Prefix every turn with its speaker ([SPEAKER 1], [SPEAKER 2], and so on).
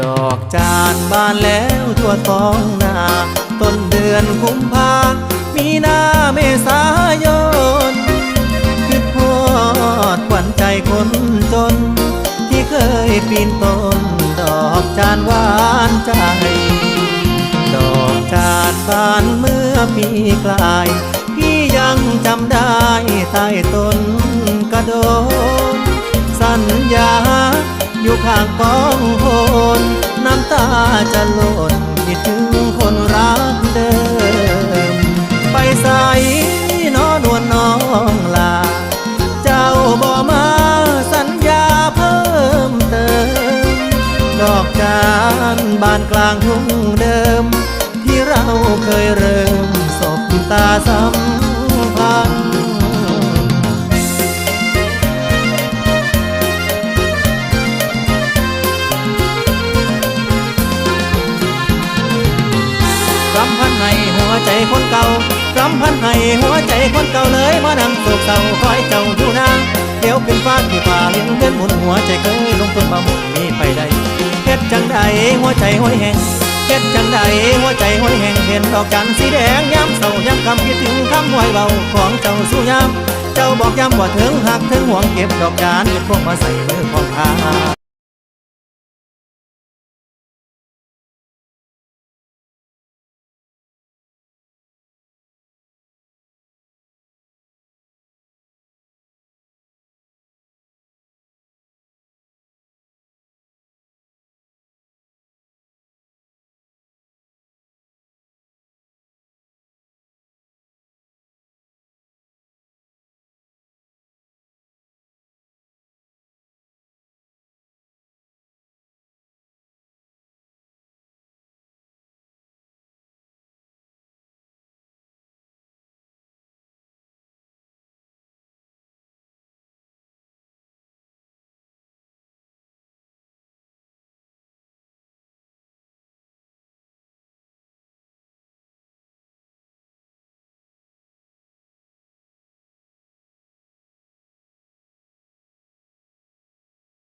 [SPEAKER 1] ดอกจานบานแล้วทั่วท้องนาต้นเดือนกุมภามีนาเมษายนคิดฮอดขวัญใจคนจนที่เคยปีนต้นดอกจานหวานใจดอกจานบานเมื่อปีกลายพี่ยังจำได้ใต้ต้นกระโดนสัญญาอยู่ข้างกองโคนน้ำตาจะหล่นคิดถึงคนรักเดิมไปใส่น้อนวลน้องลาเจ้าบ่มาสัญญาเพิ่มเติมดอกจานบานกลางทุ่งเดิมที่เราเคยเริ่มสบตาสัมพันธ์รำพันให้หัวใจคนเก่ารำพันให้หัวใจคนเก่าเลยมานั่งโศกเศร้าคอยเจ้าอยู่นางเดี๋ยวขึ้นฟ้าที่ป่าเลี้ยงเดินหมุนหัวใจเคยลงทุนมาหมุนมีไปได้เฮ็ดจังใดหัวใจห้อยแห้งเฮ็ดจังใดหัวใจห้อยแห้งเห็นดอกจันทร์สีแดงย้ำเศร้าย้ำคำคิดถึงคำห้อยเบาของเจ้าสู้ย้ำเจ้าบอกย้ำว่าถึงหักถึงห่วงเก็บดอกจานเก็บพวกมาใส่มือของข้า